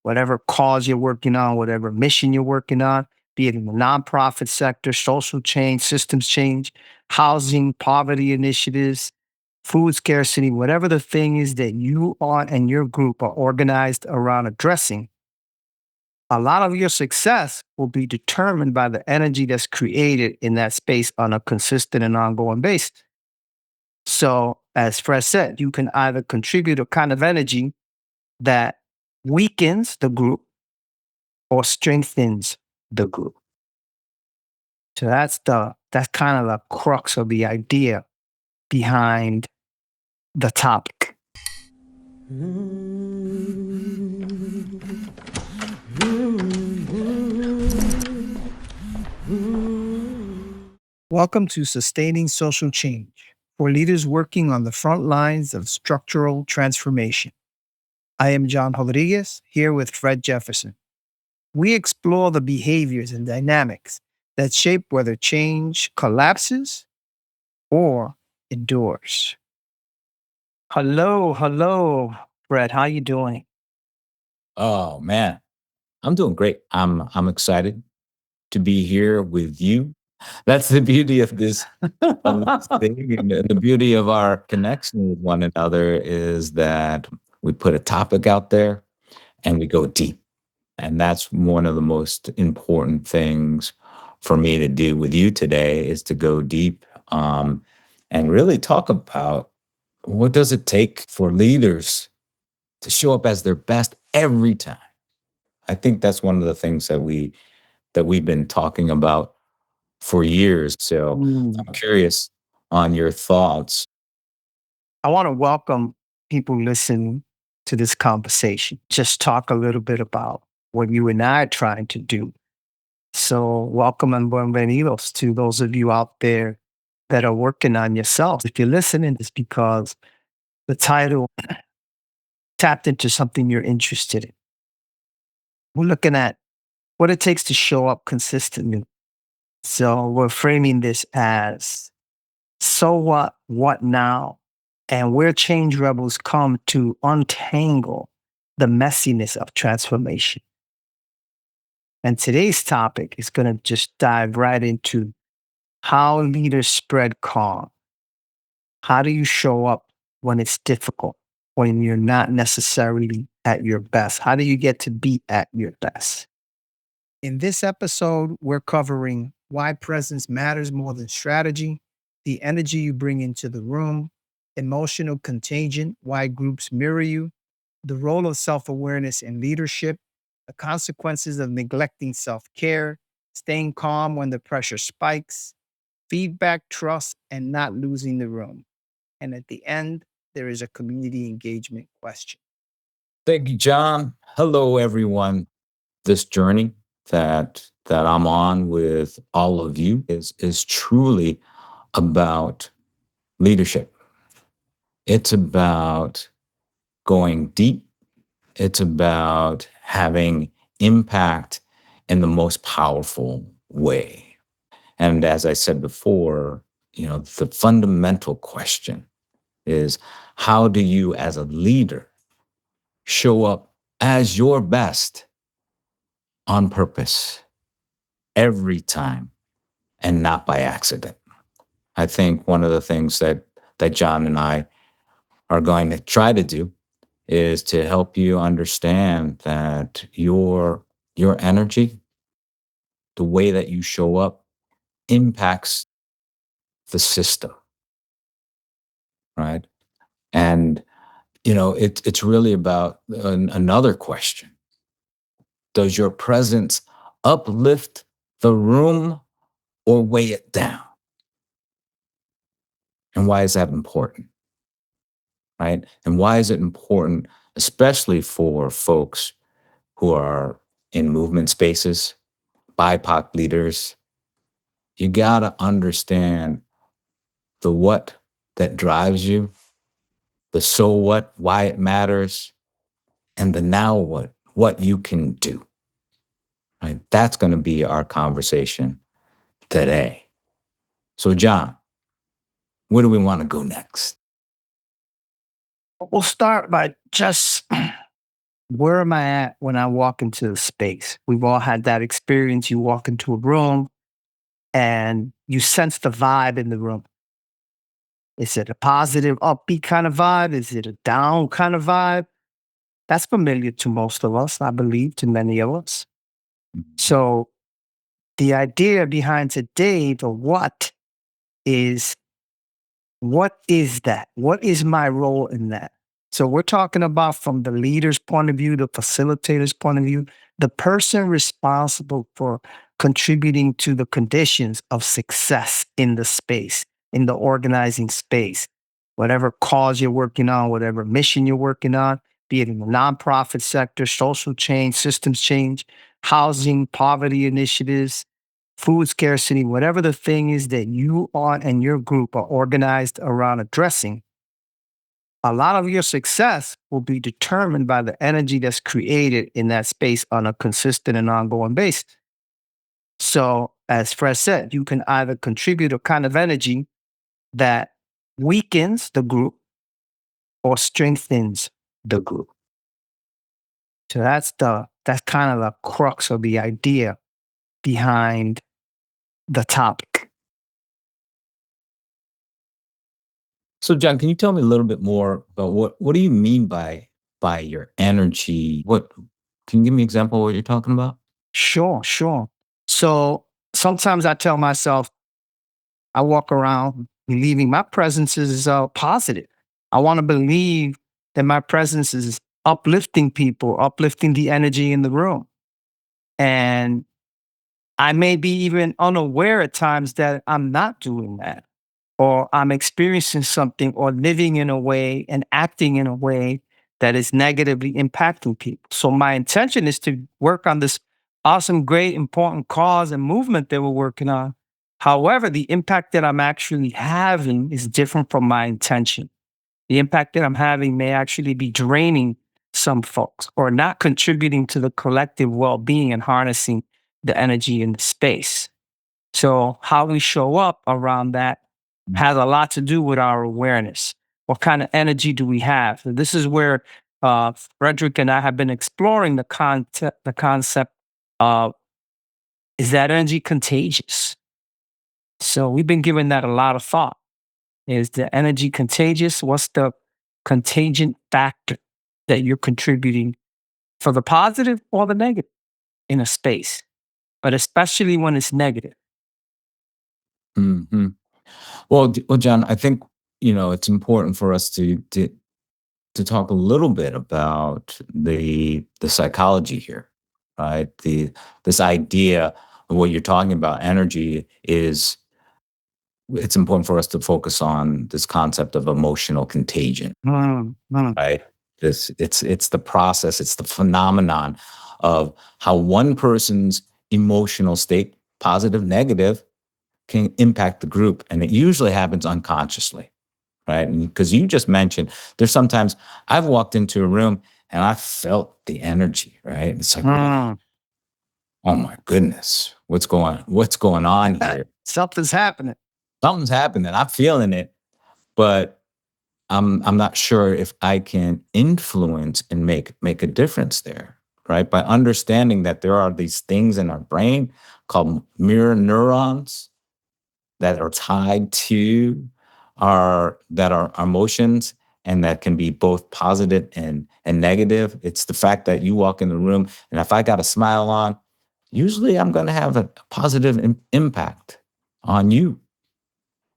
whatever cause you're working on, whatever mission you're working on, be it in the nonprofit sector, social change, systems change, housing, poverty initiatives, food scarcity, whatever the thing is that you are and your group are organized around addressing, a lot of your success will be determined by the energy that's created in that space on a consistent and ongoing basis. So, as Fred said, you can either contribute a kind of energy that weakens the group or strengthens the group. So that's kind of the crux of the idea behind the topic. Welcome to Sustaining Social Change for leaders working on the front lines of structural transformation. I am John Rodríguez, here with Fred Jefferson. We explore the behaviors and dynamics that shape whether change collapses or endures. Hello, Fred. How you doing? Oh man, I'm doing great. I'm excited to be here with you. That's the beauty of this thing, and the beauty of our connection with one another is that we put a topic out there and we go deep. And that's one of the most important things for me to do with you today is to go deep and really talk about what does it take for leaders to show up as their best every time. I think that's one of the things that we've been talking about for years. So I'm curious on your thoughts. I want to welcome people listening to this conversation. Just talk a little bit about what you and I are trying to do. So, welcome and bienvenidos to those of you out there that are working on yourself. If you're listening, it's because the title tapped into something you're interested in. We're looking at what it takes to show up consistently. So, we're framing this as so what now, and where change rebels come to untangle the messiness of transformation. And today's topic is going to just dive right into how leaders spread calm. How do you show up when it's difficult, when you're not necessarily at your best? How do you get to be at your best? In this episode, we're covering why presence matters more than strategy, the energy you bring into the room, emotional contagion, why groups mirror you, the role of self awareness in leadership, the consequences of neglecting self care, staying calm when the pressure spikes, feedback, trust, and not losing the room. And at the end, there is a community engagement question. Thank you, John. Hello, everyone. This journey that I'm on with all of you is truly about leadership. It's about going deep. It's about having impact in the most powerful way. And as I said before, the fundamental question is how do you as a leader show up as your best on purpose every time and not by accident? I think one of the things that John and I are going to try to do is to help you understand that your energy, the way that you show up impacts the system, right? And it's really about another question. Does your presence uplift the room or weigh it down? And why is that important? Right? And why is it important, especially for folks who are in movement spaces, BIPOC leaders? You got to understand the what that drives you, the so what, why it matters, and the now what you can do. Right? That's going to be our conversation today. So, John, where do we want to go next? We'll start by just where am I at when I walk into the space? We've all had that experience. You walk into a room and you sense the vibe in the room. Is it a positive, upbeat kind of vibe? Is it a down kind of vibe? That's familiar to most of us, I believe, to many of us. So the idea behind today, the is what is that? What is my role in that? So we're talking about from the leader's point of view, the facilitator's point of view, the person responsible for contributing to the conditions of success in the space, in the organizing space, whatever cause you're working on, whatever mission you're working on, be it in the nonprofit sector, social change, systems change, housing, poverty initiatives, food scarcity, whatever the thing is that you are and your group are organized around addressing, a lot of your success will be determined by the energy that's created in that space on a consistent and ongoing basis. So, as Fred said, you can either contribute a kind of energy that weakens the group or strengthens the group. So that's kind of the crux of the idea behind the topic. So, John, can you tell me a little bit more about what do you mean by your energy? What can you give me an example of what you're talking about? Sure, sure. So sometimes I tell myself, I walk around believing my presence is positive. I want to believe that my presence is uplifting people, uplifting the energy in the room. And I may be even unaware at times that I'm not doing that, or I'm experiencing something or living in a way and acting in a way that is negatively impacting people. So my intention is to work on this awesome, great, important cause and movement that we're working on. However, the impact that I'm actually having is different from my intention. The impact that I'm having may actually be draining some folks or not contributing to the collective well-being and harnessing the energy in the space. So how we show up around that has a lot to do with our awareness. What kind of energy do we have? So this is where Frederick and I have been exploring the concept of, is that energy contagious? So we've been giving that a lot of thought. Is the energy contagious? What's the contagion factor that you're contributing for the positive or the negative in a space, but especially when it's negative? Hmm. Well, John, I think it's important for us to talk a little bit about the psychology here, right? This idea of what you're talking about, energy is. It's important for us to focus on this concept of emotional contagion, Mm, mm, right? It's the process, it's the phenomenon of how one person's emotional state, positive, negative, can impact the group, and it usually happens unconsciously, right? Because you just mentioned, there's sometimes I've walked into a room and I felt the energy, right? It's like, mm. oh my goodness, what's going on here? Something's happening. Something's happening. I'm feeling it, but I'm not sure if I can influence and make a difference there, right? By understanding that there are these things in our brain called mirror neurons that are tied to our emotions, and that can be both positive and negative. It's the fact that you walk in the room, and if I got a smile on, usually I'm going to have a positive impact on you.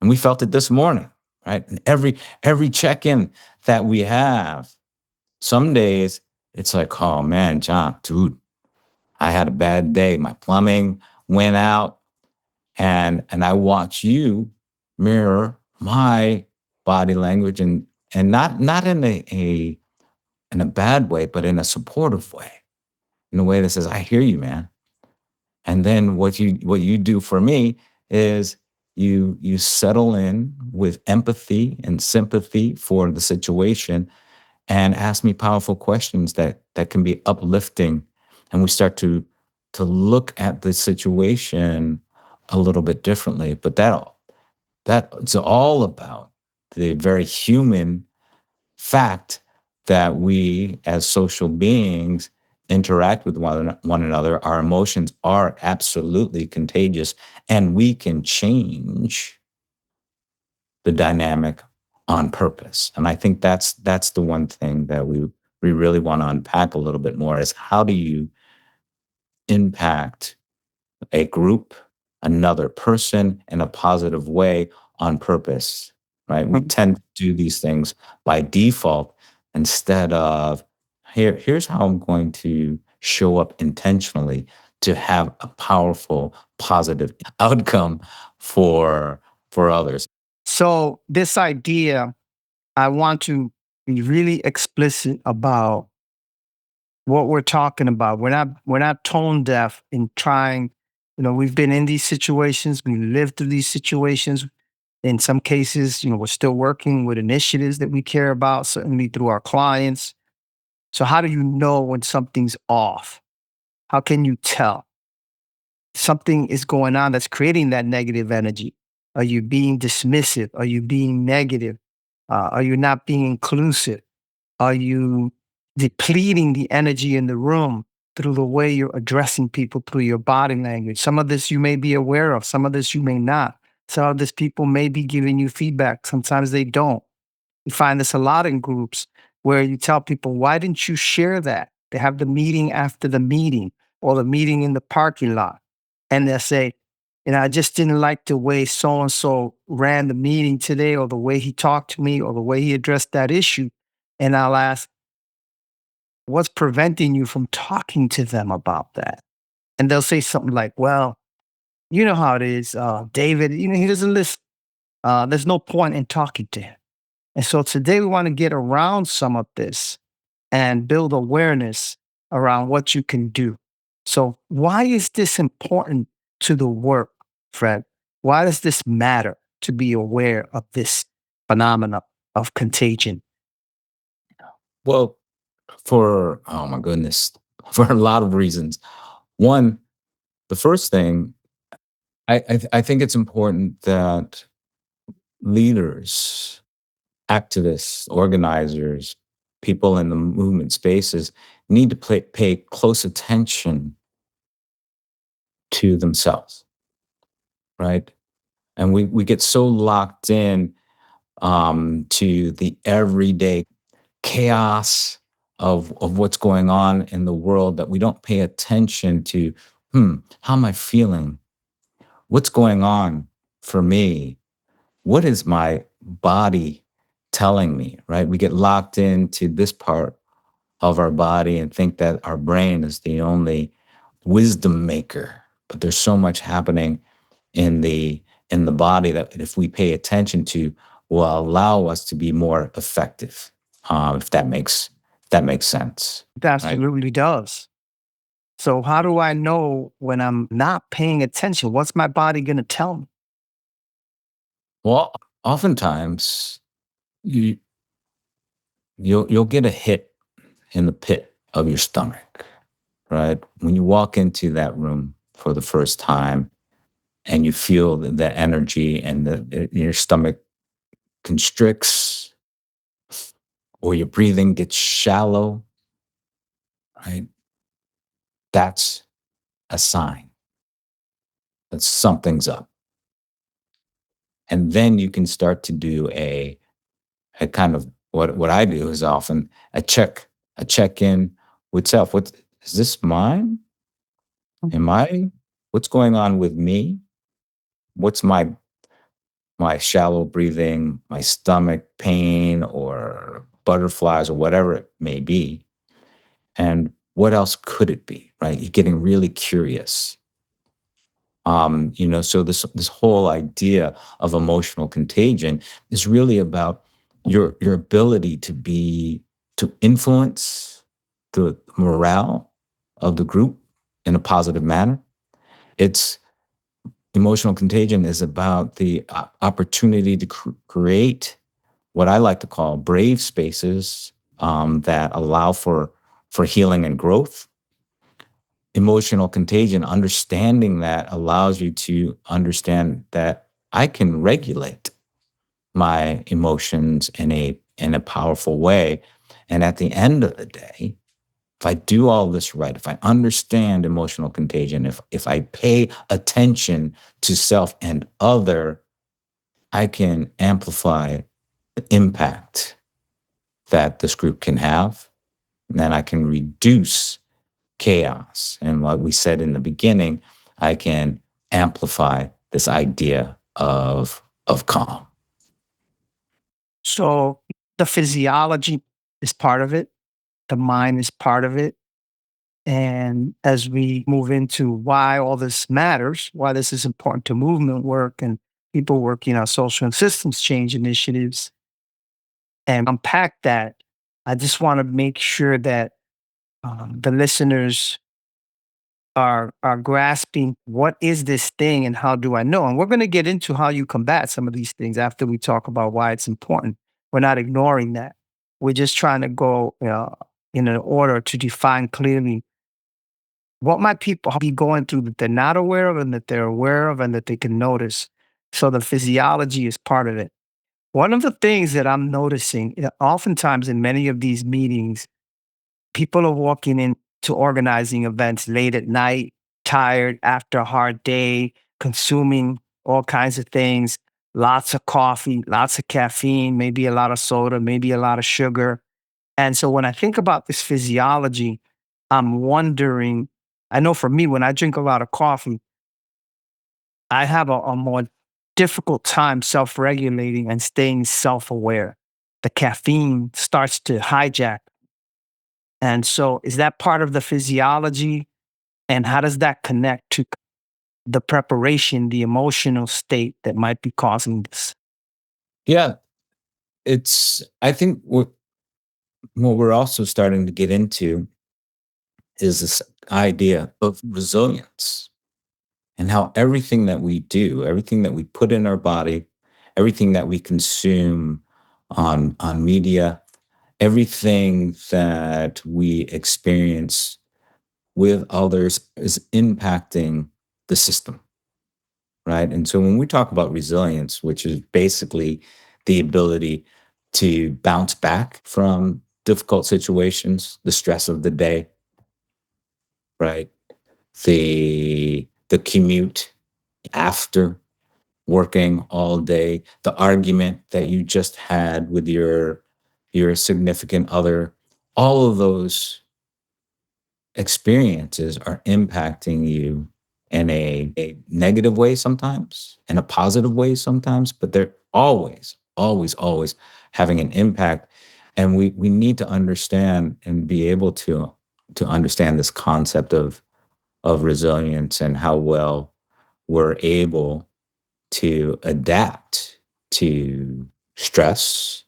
And we felt it this morning, right? And every check-in that we have, some days it's like, oh man, John, dude, I had a bad day. My plumbing went out, and I watch you mirror my body language, and not in a bad way, but in a supportive way, in a way that says, I hear you, man. And then what you do for me is you settle in with empathy and sympathy for the situation, and ask me powerful questions that can be uplifting, and we start to look at the situation a little bit differently. But that it's all about the very human fact that we as social beings interact with one another, our emotions are absolutely contagious, and we can change the dynamic on purpose. And I think that's the one thing that we really want to unpack a little bit more is how do you impact a group, another person in a positive way on purpose, right? We Mhm. tend to do these things by default instead of here's how I'm going to show up intentionally to have a powerful, positive outcome for others. So this idea, I want to be really explicit about what we're talking about. We're not tone deaf in trying, we've been in these situations, we lived through these situations. In some cases, we're still working with initiatives that we care about, certainly through our clients. So how do you know when something's off? How can you tell? Something is going on that's creating that negative energy. Are you being dismissive? Are you being negative? Are you not being inclusive? Are you depleting the energy in the room through the way you're addressing people through your body language? Some of this you may be aware of, some of this you may not. Some of this people may be giving you feedback, sometimes they don't. You find this a lot in groups where you tell people, why didn't you share that? They have the meeting after the meeting or the meeting in the parking lot. And they'll say, I just didn't like the way so and so ran the meeting today, or the way he talked to me, or the way he addressed that issue. And I'll ask, what's preventing you from talking to them about that? And they'll say something like, well, you know how it is, David, he doesn't listen. There's no point in talking to him. And so today we want to get around some of this and build awareness around what you can do. So, why is this important to the work, Fred? Why does this matter to be aware of this phenomena of contagion? Well, for oh my goodness, for a lot of reasons. One, the first thing I think it's important that leaders, activists, organizers, people in the movement spaces need to pay close attention to themselves, right? And we get so locked in to the everyday chaos of what's going on in the world that we don't pay attention to, how am I feeling? What's going on for me? What is my body telling me, right? We get locked into this part of our body and think that our brain is the only wisdom maker. But there's so much happening in the body that if we pay attention to will allow us to be more effective. If that makes sense, It right? absolutely does. So, how do I know when I'm not paying attention? What's my body going to tell me? Well, oftentimes you you'll get a hit in the pit of your stomach, right? When you walk into that room for the first time and you feel the energy and your stomach constricts or your breathing gets shallow, right? That's a sign that something's up. And then you can start to do a kind of what I do is often a check in with self. What is this mine? Am I what's going on with me? What's my shallow breathing, my stomach pain or butterflies or whatever it may be? And what else could it be? Right? You're getting really curious. So this whole idea of emotional contagion is really about your ability to influence the morale of the group in a positive manner. It's Emotional contagion is about the opportunity to create what I like to call brave spaces that allow for healing and growth. Emotional contagion, understanding that allows you to understand that I can regulate my emotions in a powerful way. And at the end of the day, if I do all this right, if I understand emotional contagion, if I pay attention to self and other, I can amplify the impact that this group can have. And then I can reduce chaos. And like we said in the beginning, I can amplify this idea of calm. So the physiology is part of it, the mind is part of it. And as we move into why all this matters, why this is important to movement work and people working on social and systems change initiatives and unpack that, I just want to make sure that the listeners are grasping what is this thing and how do I know? And we're going to get into how you combat some of these things after we talk about why it's important. We're not ignoring that. We're just trying to go in an order to define clearly what might people be going through that they're not aware of and that they're aware of and that they can notice. So the physiology is part of it. One of the things that I'm noticing, oftentimes in many of these meetings, people are walking into organizing events late at night, tired after a hard day, consuming all kinds of things, lots of coffee, lots of caffeine, maybe a lot of soda, maybe a lot of sugar. And so when I think about this physiology, I'm wondering, I know for me, when I drink a lot of coffee, I have a more difficult time self regulating and staying self aware. The caffeine starts to hijack. And so, is that part of the physiology? And how does that connect to the preparation, the emotional state that might be causing this? Yeah, I think what we're also starting to get into is this idea of resilience and how everything that we do, everything that we put in our body, everything that we consume on media, everything that we experience with others is impacting the system, right? And so when we talk about resilience, which is basically the ability to bounce back from difficult situations, the stress of the day, right? The commute after working all day, the argument that you just had with your significant other, all of those experiences are impacting you in a negative way sometimes, in a positive way sometimes, but they're always, always, always having an impact. And we need to understand and be able to understand this concept of resilience and how well we're able to adapt to stress,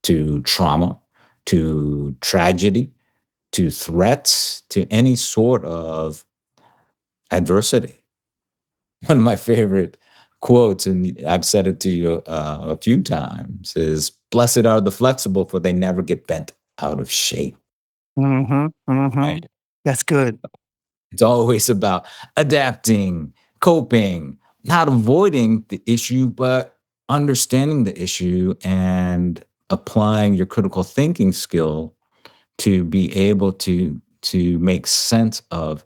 to trauma, to tragedy, to threats, to any sort of adversity. One of my favorite quotes, and I've said it to you a few times, is "Blessed are the flexible, for they never get bent out of shape." Mm-hmm. Mm-hmm. Right? That's good. It's always about adapting, coping, not avoiding the issue, but understanding the issue and applying your critical thinking skill to be able to make sense of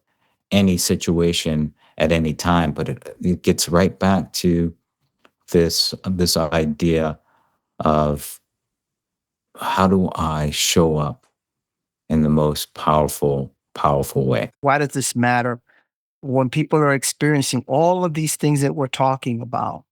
any situation at any time. But it gets right back to this idea of how do I show up in the most powerful way. Why does this matter? When people are experiencing all of these things that we're talking about,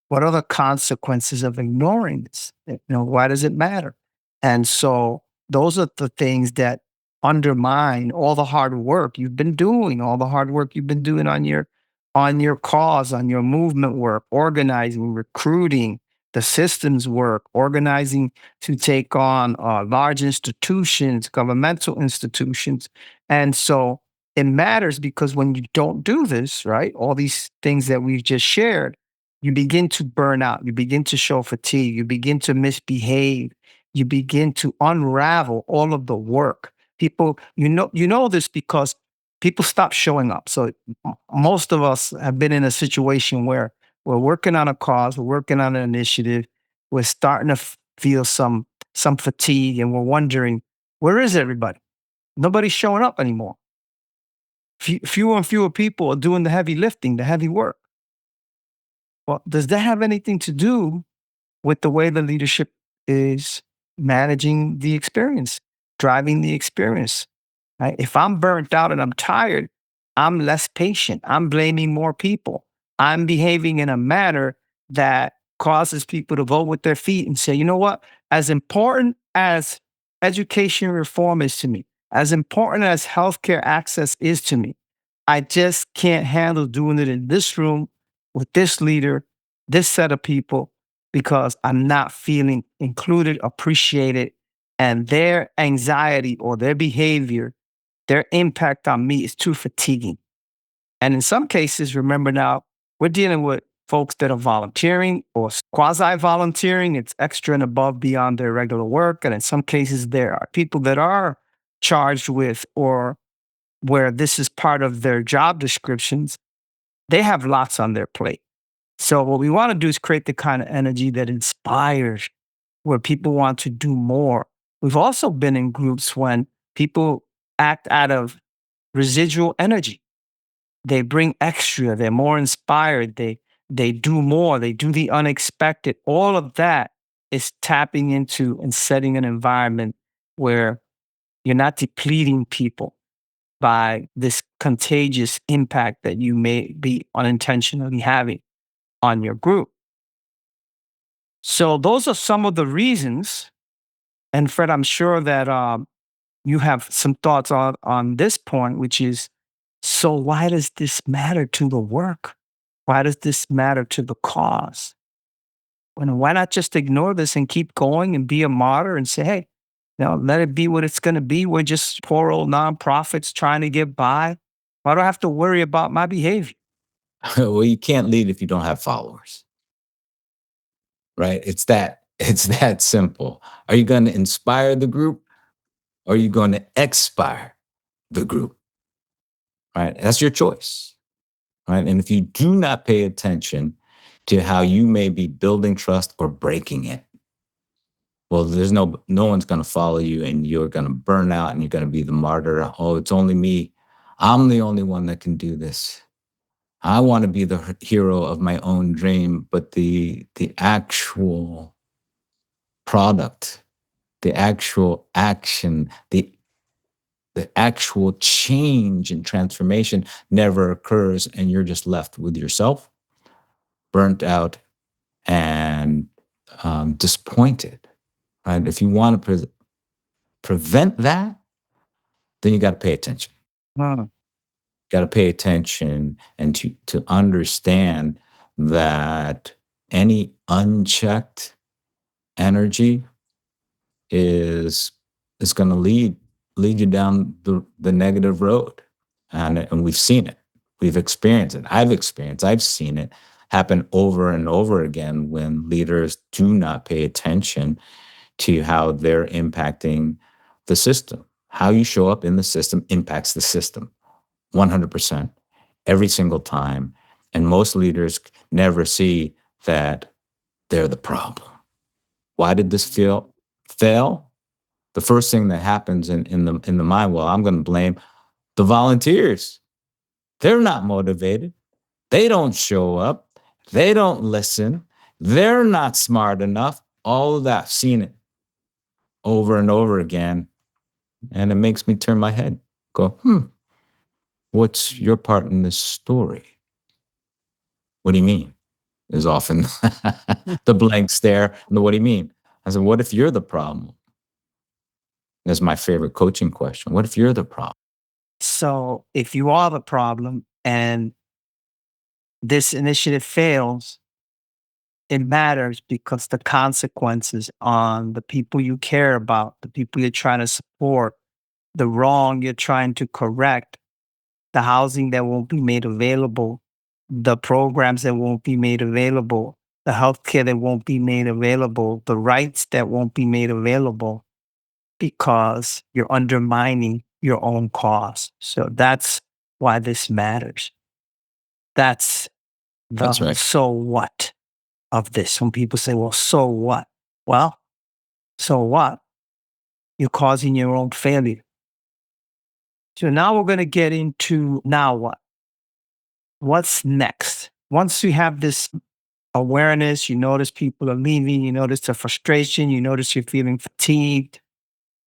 what are the consequences of ignoring this? Why does it matter? And so those are the things that undermine all the hard work you've been doing, all the hard work you've been doing on your cause, on your movement work, organizing, recruiting, the systems work, organizing to take on large institutions, governmental institutions. And so it matters because when you don't do this, right, all these things that we've just shared, you begin to burn out, you begin to show fatigue, you begin to misbehave, you begin to unravel all of the work. People, you know this because people stop showing up. So most of us have been in a situation where we're working on a cause, we're working on an initiative, we're starting to feel some some fatigue, and we're wondering, where is everybody? Nobody's showing up anymore. Fewer and fewer people are doing the heavy lifting, the heavy work. Well, does that have anything to do with the way the leadership is managing the experience, driving the experience? Right? If I'm burnt out and I'm tired, I'm less patient. I'm blaming more people. I'm behaving in a manner that causes people to vote with their feet and say, you know what? As important as education reform is to me, as important as healthcare access is to me, I just can't handle doing it in this room with this leader, this set of people, because I'm not feeling included, appreciated, and their anxiety or their behavior, their impact on me is too fatiguing. And in some cases, remember now, we're dealing with folks that are volunteering or quasi volunteering. It's extra and above beyond their regular work. And in some cases, there are people that are charged with or where this is part of their job descriptions. They have lots on their plate. So, what we want to do is create the kind of energy that inspires, where people want to do more. We've also been in groups when people act out of residual energy. They bring extra, they're more inspired, they do more, they do the unexpected. All of that is tapping into and setting an environment where you're not depleting people by this contagious impact that you may be unintentionally having on your group. So those are some of the reasons. And Fred, I'm sure that you have some thoughts on this point, which is, so why does this matter to the work? Why does this matter to the cause? And why not just ignore this and keep going and be a martyr and say, hey, let it be what it's going to be. We're just poor old nonprofits trying to get by. Why do I have to worry about my behavior? Well, you can't lead if you don't have followers, right? It's that simple. Are you going to inspire the group or are you going to expire the group? Right? That's your choice. Right? And if you do not pay attention to how you may be building trust or breaking it, well, there's no one's going to follow you and you're going to burn out and you're going to be the martyr. Oh, it's only me. I'm the only one that can do this. I want to be the hero of my own dream, but the actual product, the actual action, the actual change and transformation never occurs, and you're just left with yourself, burnt out, and disappointed. Right? If you want to prevent that, then you got to pay attention. Hmm. Got to pay attention and to understand that any unchecked energy is going to lead you down the negative road, and we've seen it, we've experienced it. I've seen it happen over and over again when leaders do not pay attention to how they're impacting the system. How you show up in the system impacts the system 100% every single time. And most leaders never see that they're the problem. Why did this fail? The first thing that happens in the mind, well, I'm going to blame the volunteers. They're not motivated. They don't show up. They don't listen. They're not smart enough. All of that, seen it over and over again. And it makes me turn my head, go, what's your part in this story? What do you mean? Is often the blank stare. And what do you mean? I said, what if you're the problem? That's my favorite coaching question. What if you're the problem? So if you are the problem and this initiative fails, it matters because the consequences on the people you care about, the people you're trying to support, the wrong you're trying to correct, the housing that won't be made available, the programs that won't be made available, the healthcare that won't be made available, the rights that won't be made available because you're undermining your own cause. So that's why this matters. That's That's the right. so what of this. Some people say, well, so what? Well, So what? You're causing your own failure. So now we're going to get into now what? What's next? Once you have this awareness, you notice people are leaving, you notice the frustration, you notice you're feeling fatigued,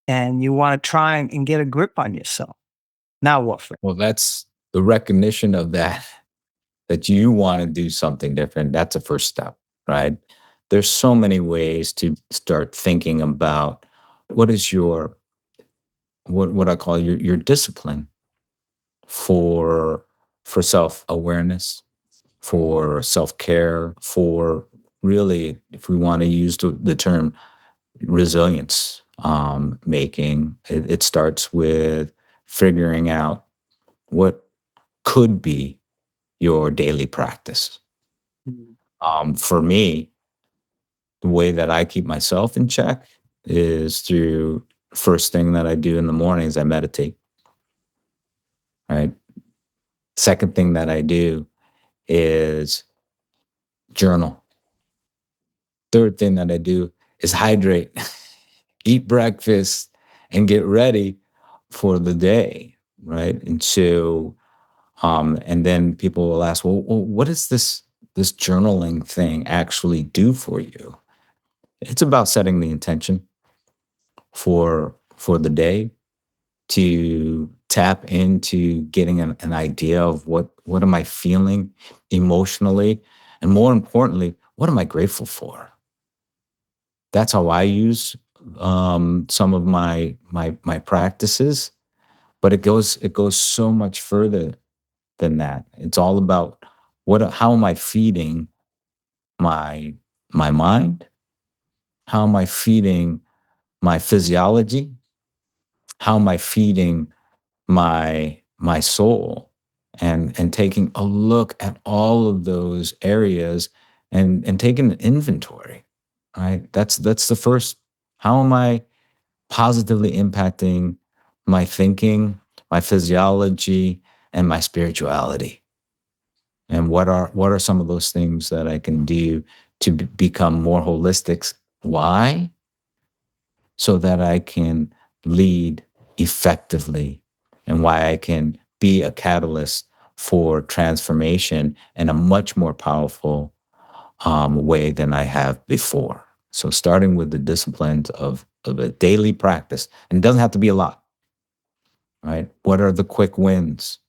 and you want to try and get a grip on yourself. Now what, Fred? Well, that's the recognition of that, that you want to do something different. That's a first step, right? There's so many ways to start thinking about what is your what I call your discipline for self-awareness, for self-care, for really, if we want to use the term resilience making, it starts with figuring out what could be your daily practice. Mm. For me, the way that I keep myself in check is through first thing that I do in the morning is I meditate, right? Second thing that I do is journal. Third thing that I do is hydrate, eat breakfast, and get ready for the day, right? And so, and then people will ask, well, what does this journaling thing actually do for you? It's about setting the intention for the day, to tap into getting an idea of what am I feeling emotionally, and more importantly, what am I grateful for? That's how I use some of my practices, but it goes so much further than that. It's all about how am I feeding my my mind? How am I feeding my physiology? How am I feeding my soul? And taking a look at all of those areas and taking an inventory, right? That's the first. How am I positively impacting my thinking, my physiology, and my spirituality? And what are some of those things that I can do to become more holistic? Why? So that I can lead effectively, and why I can be a catalyst for transformation in a much more powerful way than I have before. So starting with the disciplines of a daily practice, and it doesn't have to be a lot, right? What are the quick wins?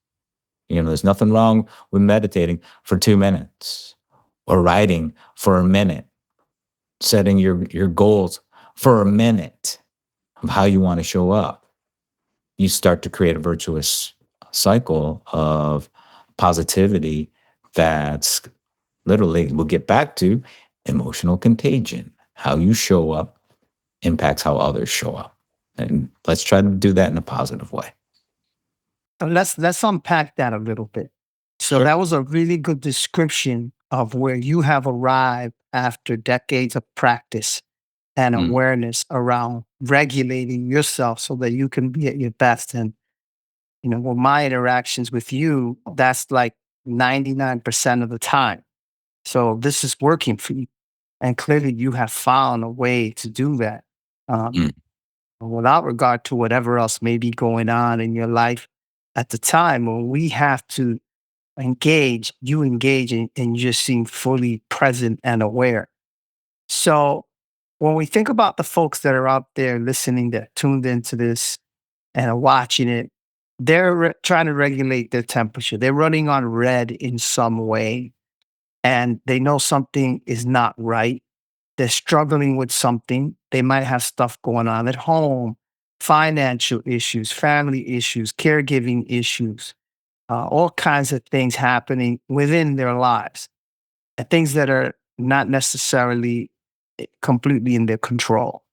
There's nothing wrong with meditating for 2 minutes, or writing for a minute, setting your goals for a minute of how you want to show up. You start to create a virtuous cycle of positivity that's literally, we'll get back to emotional contagion. How you show up impacts how others show up. And let's try to do that in a positive way. Let's unpack that a little bit. So Sure. that was a really good description of where you have arrived after decades of practice and Mm, awareness around regulating yourself so that you can be at your best. And with my interactions with you, that's like 99% of the time. So this is working for you. And clearly you have found a way to do that. Um, mm, without regard to whatever else may be going on in your life at the time, when we have to you engage and you just seem fully present and aware. So when we think about the folks that are out there listening, that tuned into this and are watching it, they're trying to regulate their temperature. They're running on red in some way, and they know something is not right. They're struggling with something. They might have stuff going on at home, financial issues, family issues, caregiving issues, all kinds of things happening within their lives, and things that are not necessarily completely in their control.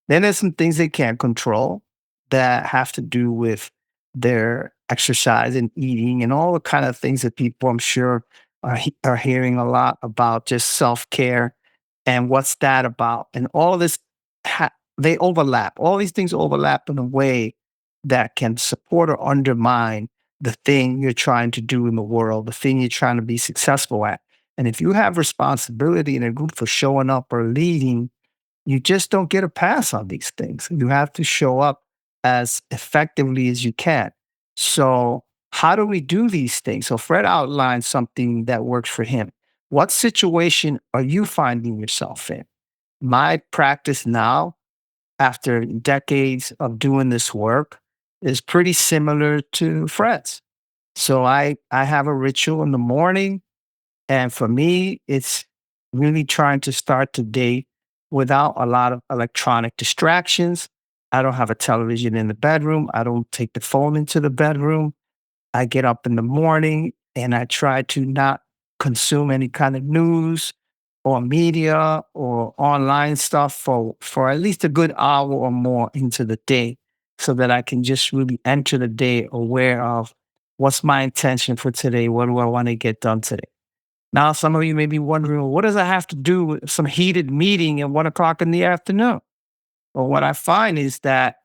Then there's some things they can't control that have to do with their exercise and eating and all the kind of things that people, I'm sure, are hearing a lot about, just self care and what's that about. And all of this, they overlap. All these things overlap in a way that can support or undermine the thing you're trying to do in the world, the thing you're trying to be successful at. And if you have responsibility in a group for showing up or leading, You just don't get a pass on these things. You have to show up as effectively as you can. So, how do we do these things? So, Fred outlined something that works for him. What situation are you finding yourself in? My practice now, after decades of doing this work, is pretty similar to Fred's. So, I have a ritual in the morning, and for me, it's really trying to start the day without a lot of electronic distractions. I don't have a television in the bedroom. I don't take the phone into the bedroom. I get up in the morning and I try to not consume any kind of news or media or online stuff for at least a good hour or more into the day so that I can just really enter the day aware of what's my intention for today? What do I want to get done today? Now, some of you may be wondering, well, what does that have to do with some heated meeting at 1 o'clock in the afternoon? Well, what I find is that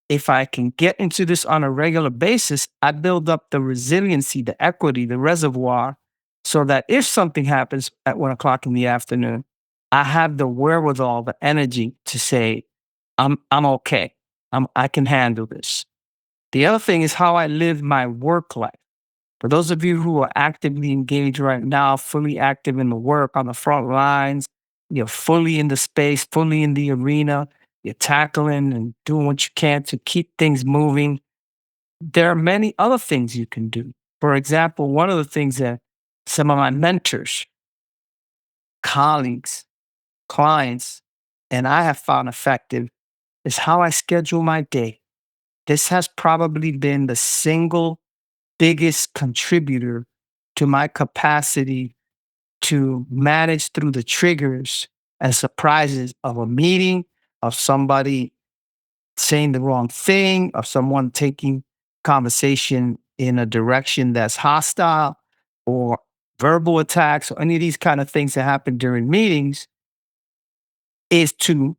if I can get into this on a regular basis, I build up the resiliency, the equity, the reservoir, so that if something happens at 1 o'clock in the afternoon, I have the wherewithal, the energy to say, I'm okay. I can handle this. The other thing is how I live my work life. For those of you who are actively engaged right now, fully active in the work on the front lines, you're fully in the space, fully in the arena, you're tackling and doing what you can to keep things moving. There are many other things you can do. For example, one of the things that some of my mentors, colleagues, clients, and I have found effective is how I schedule my day. This has probably been the single biggest contributor to my capacity to manage through the triggers and surprises of a meeting, of somebody saying the wrong thing, of someone taking conversation in a direction that's hostile, or verbal attacks, or any of these kind of things that happen during meetings, is to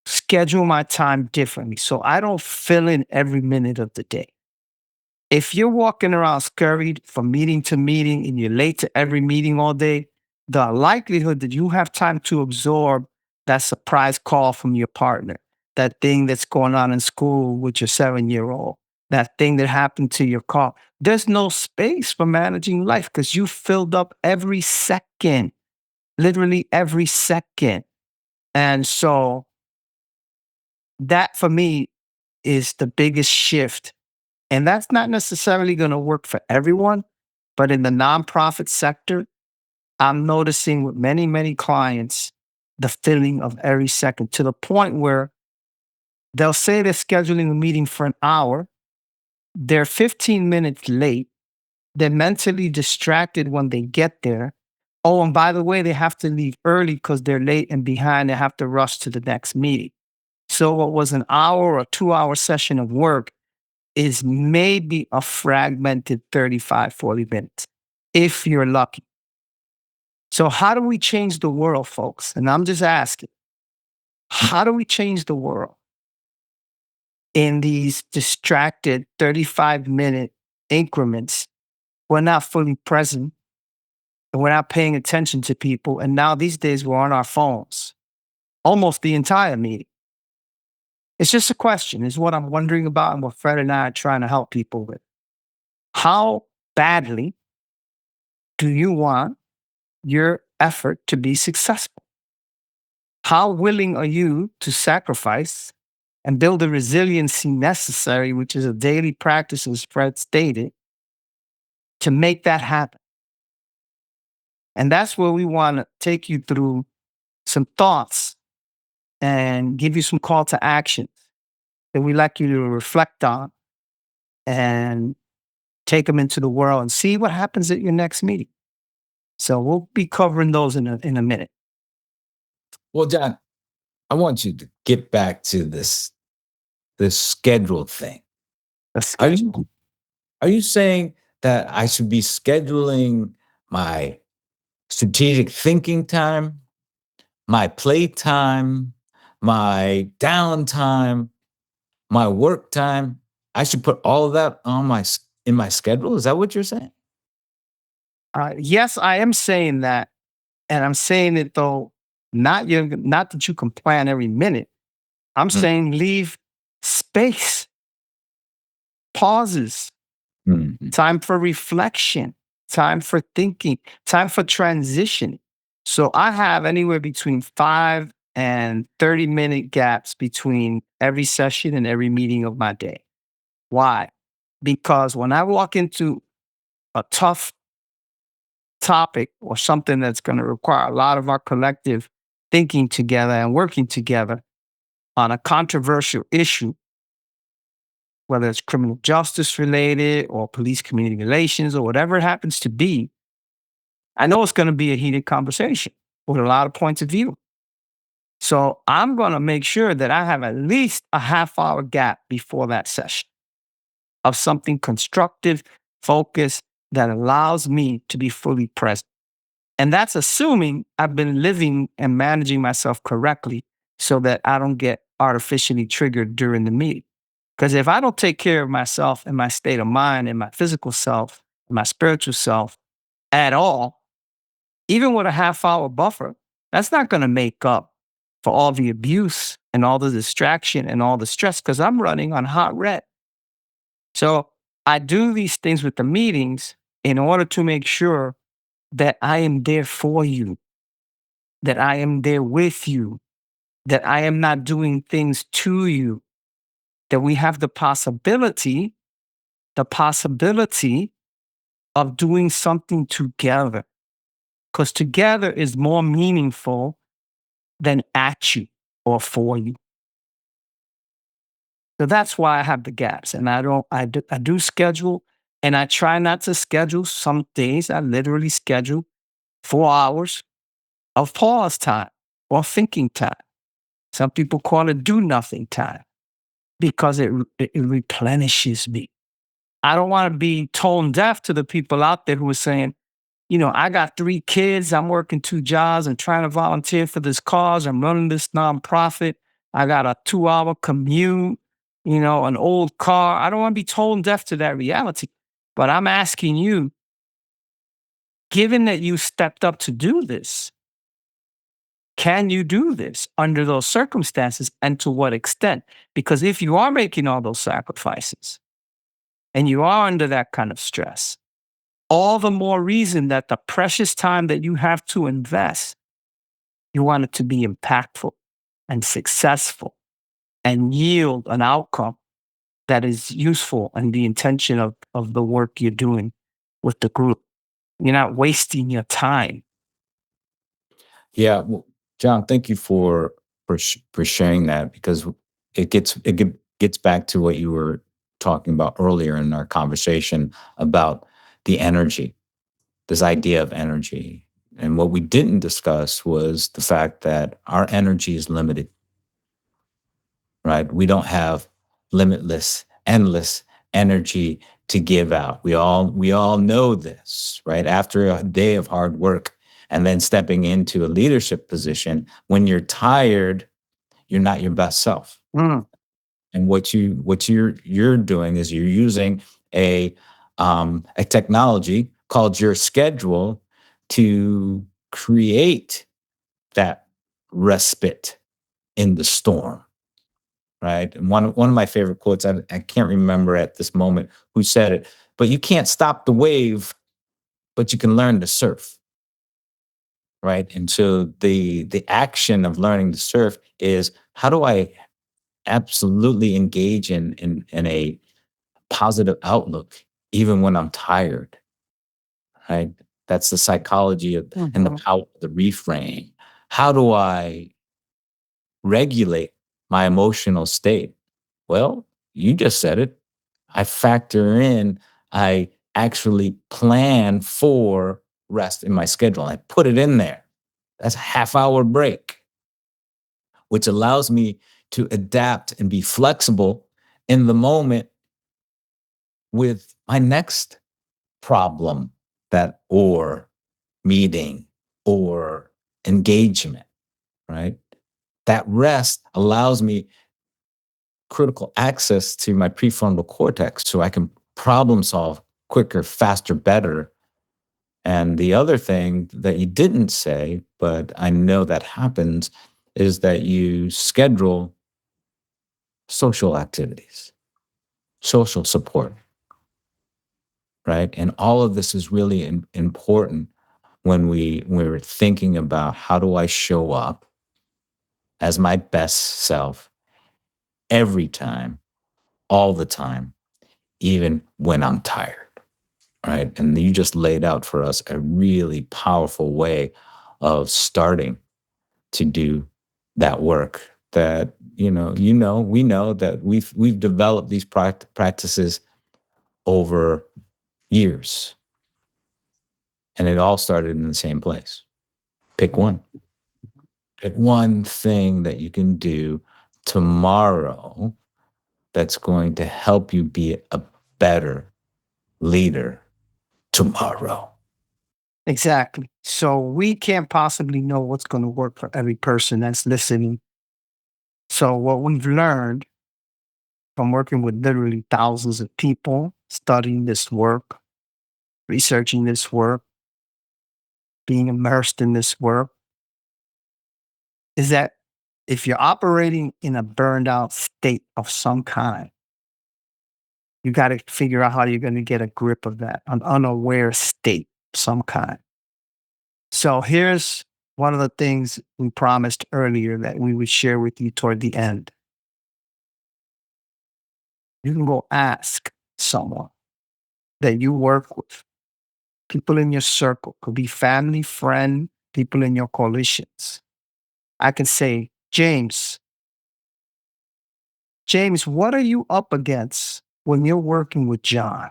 schedule my time differently so I don't fill in every minute of the day. If you're walking around scurried from meeting to meeting and you're late to every meeting all day, the likelihood that you have time to absorb that surprise call from your partner, that thing that's going on in school with your 7-year-old, that thing that happened to your car, there's no space for managing life because you filled up every second, literally every second. And so that for me is the biggest shift, and that's not necessarily going to work for everyone, but in the nonprofit sector, I'm noticing with many, many clients, the filling of every second to the point where they'll say they're scheduling a meeting for an hour. They're 15 minutes late. They're mentally distracted when they get there. Oh, and by the way, they have to leave early because they're late and behind. They have to rush to the next meeting. So what was an hour or 2 hour session of work is maybe a fragmented 35, 40 minutes, if you're lucky. So, how do we change the world, folks? And I'm just asking, how do we change the world in these distracted 35-minute increments? We're not fully present and we're not paying attention to people. And now these days we're on our phones almost the entire meeting. It's just a question, is what I'm wondering about and what Fred and I are trying to help people with. How badly do you want your effort to be successful? How willing are you to sacrifice and build the resiliency necessary, which is a daily practice, as Fred stated, to make that happen? And that's where we want to take you through some thoughts and give you some call to actions that we like you to reflect on and take them into the world and see what happens at your next meeting. So we'll be covering those in a minute. Well, John, I want you to get back to this schedule thing. Let's Are get you are you saying that I should be scheduling my strategic thinking time, my play time, my downtime, my work time? I should put all of that on in my schedule? Is that what you're saying? yes, I am saying that. And I'm saying it though Not that you can plan every minute. I'm Mm, saying leave space, pauses, mhm, time for reflection, time for thinking, time for transition. So I have anywhere between 5 and 30-minute gaps between every session and every meeting of my day. Why? Because when I walk into a tough topic or something that's going to require a lot of our collective thinking together and working together on a controversial issue, whether it's criminal justice related or police community relations or whatever it happens to be, I know it's going to be a heated conversation with a lot of points of view. So I'm going to make sure that I have at least a half hour gap before that session of something constructive, focused, that allows me to be fully present. And that's assuming I've been living and managing myself correctly so that I don't get artificially triggered during the meeting. Because if I don't take care of myself and my state of mind and my physical self and my spiritual self at all, even with a half hour buffer, that's not going to make up for all the abuse and all the distraction and all the stress because I'm running on hot red. So I do these things with the meetings in order to make sure that I am there for you, that I am there with you, that I am not doing things to you, that we have the possibility of doing something together. Because together is more meaningful than at you or for you. So that's why I have the gaps. And I do schedule, and I try not to schedule. Some days I literally schedule 4 hours of pause time or thinking time. Some people call it do nothing time because it replenishes me. I don't want to be tone deaf to the people out there who are saying, I got 3 kids, I'm working 2 jobs, and trying to volunteer for this cause, I'm running this nonprofit, I got a 2 hour commute, an old car. I don't want to be tone deaf to that reality. But I'm asking you, given that you stepped up to do this, can you do this under those circumstances and to what extent? Because if you are making all those sacrifices and you are under that kind of stress, all the more reason that the precious time that you have to invest, you want it to be impactful and successful and yield an outcome that is useful and the intention of the work you're doing with the group. You're not wasting your time. Yeah, well, John, thank you for sharing that because it gets back to what you were talking about earlier in our conversation about the energy, this idea of energy. And what we didn't discuss was the fact that our energy is limited, right? We don't have limitless, endless energy to give out. We all know this, right? After a day of hard work and then stepping into a leadership position, when you're tired, you're not your best self. Mm, And what you're doing is you're using a a technology called your schedule to create that respite in the storm, right? And one of my favorite quotes, I can't remember at this moment who said it, but you can't stop the wave, but you can learn to surf, right? And so the action of learning to surf is how do I absolutely engage in a positive outlook even when I'm tired, right? That's the psychology of and the mhm. power of the reframe. How do I regulate my emotional state? Well, you just said it. I factor in, I actually plan for rest in my schedule. I put it in there. That's a half hour break, which allows me to adapt and be flexible in the moment with my next problem that or meeting or engagement, right? That rest allows me critical access to my prefrontal cortex so I can problem solve quicker, faster, better, And the other thing that you didn't say, but I know that happens, is that you schedule social activities, social support, right? And all of this is really important when we're thinking about how do I show up as my best self every time, all the time, even when I'm tired, right? And you just laid out for us a really powerful way of starting to do that work that we know that we've developed these practices over years, and it all started in the same place. pick one Pick one thing that you can do tomorrow that's going to help you be a better leader tomorrow. Exactly. So we can't possibly know what's going to work for every person that's listening. So what we've learned from working with literally thousands of people, studying this work, researching this work, being immersed in this work, is that if you're operating in a burned out state of some kind, you got to figure out how you're going to get a grip of that, an unaware state of some kind. So here's one of the things we promised earlier that we would share with you toward the end. You can go ask someone that you work with, people in your circle, could be family, friend, people in your coalitions. I can say, James, what are you up against when you're working with John?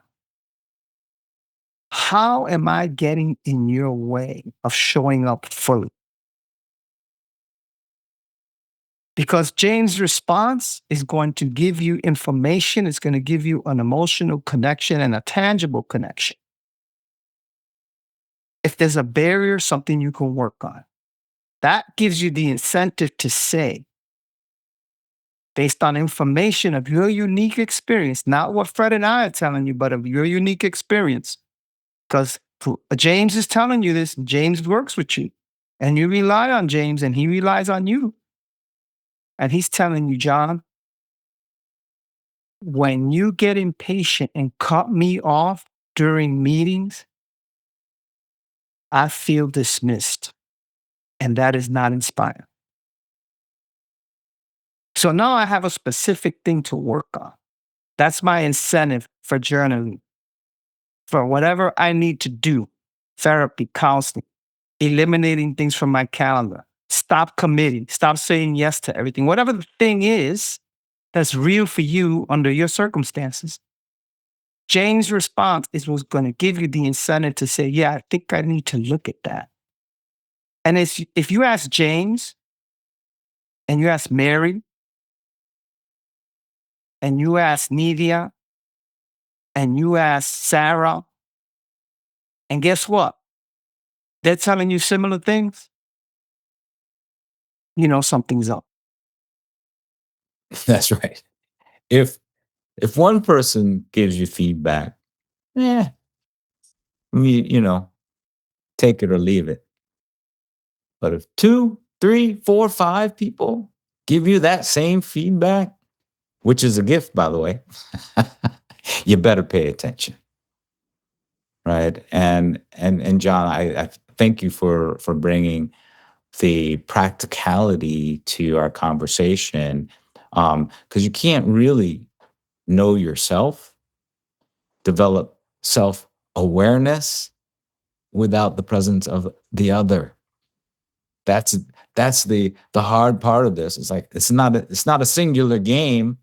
How am I getting in your way of showing up fully? Because James' response is going to give you information, it's going to give you an emotional connection and a tangible connection. If there's a barrier, something you can work on. That gives you the incentive to say, based on information of your unique experience, not what Fred and I are telling you, but of your unique experience. Because James is telling you this, James works with you, and you rely on James, and he relies on you. And he's telling you, John, when you get impatient and cut me off during meetings, I feel dismissed, and that is not inspiring. So now I have a specific thing to work on. That's my incentive for journaling, for whatever I need to do, therapy, counseling, eliminating things from my calendar, stop committing, stop saying yes to everything, whatever the thing is that's real for you under your circumstances. James' response is what's going to give you the incentive to say, yeah, I think I need to look at that. And if you ask James and you ask Mary and you ask Nidia and you ask Sarah, and guess what? They're telling you similar things. You know something's up. That's right. If one person gives you feedback, eh, take it or leave it. But if two, three, four, five people give you that same feedback, which is a gift, by the way, you better pay attention, right? And John, I thank you for bringing the practicality to our conversation, because you can't really know yourself, develop self awareness without the presence of the other. That's the hard part of this. It's like it's not a singular game.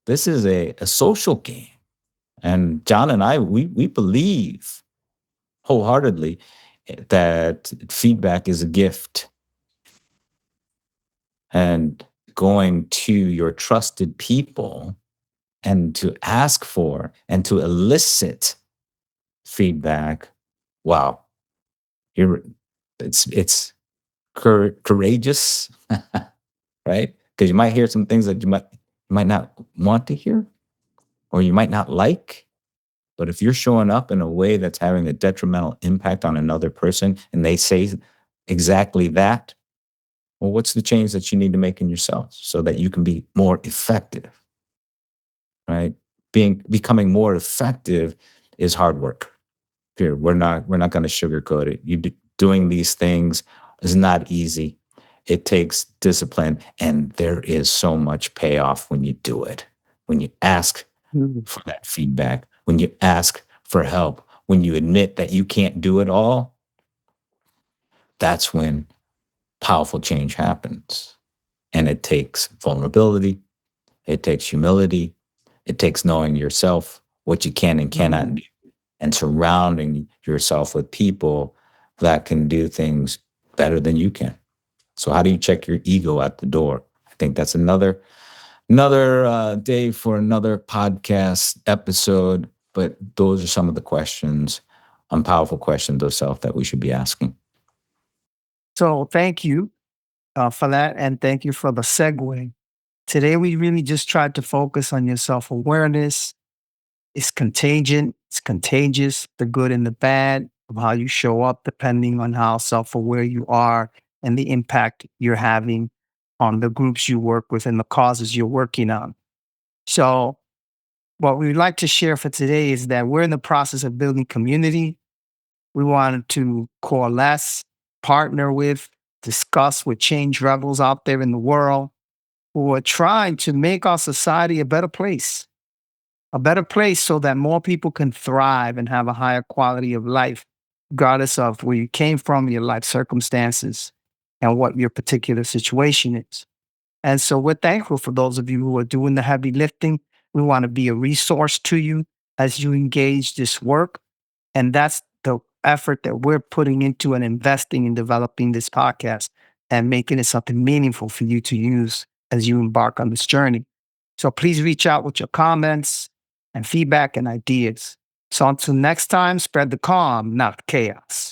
This is a social game. And John and I, we believe wholeheartedly that feedback is a gift. And going to your trusted people and to ask for and to elicit feedback, wow, you're it's courageous, right? Because you might hear some things that you might not want to hear, or you might not like. But if you're showing up in a way that's having a detrimental impact on another person and they say exactly that, well, what's the change that you need to make in yourself so that you can be more effective, right? Becoming more effective is hard work. Period. We're not going to sugarcoat it. Doing these things is not easy. It takes discipline, and there is so much payoff when you do it. When you ask Mhm. for that feedback, when you ask for help, when you admit that you can't do it all, that's when powerful change happens. And it takes vulnerability, it takes humility, it takes knowing yourself, what you can and Mhm. cannot do, and surrounding yourself with people that can do things better than you can. So how do you check your ego at the door? I think that's another day for another podcast episode. But those are some of the questions, powerful questions of self that we should be asking. So thank you for that. And thank you for the segue. Today, we really just tried to focus on your self awareness. It's contagion, it's contagious, the good and the bad of how you show up, depending on how self aware you are and the impact you're having on the groups you work with and the causes you're working on. So, what we'd like to share for today is that we're in the process of building community. We wanted to coalesce, partner with, discuss with change rebels out there in the world who are trying to make our society a better place so that more people can thrive and have a higher quality of life, regardless of where you came from, your life circumstances, and what your particular situation is. And so we're thankful for those of you who are doing the heavy lifting. We want to be a resource to you as you engage this work. And that's the effort that we're putting into and investing in developing this podcast and making it something meaningful for you to use as you embark on this journey. So please reach out with your comments and feedback and ideas. So until next time, spread the calm, not the chaos.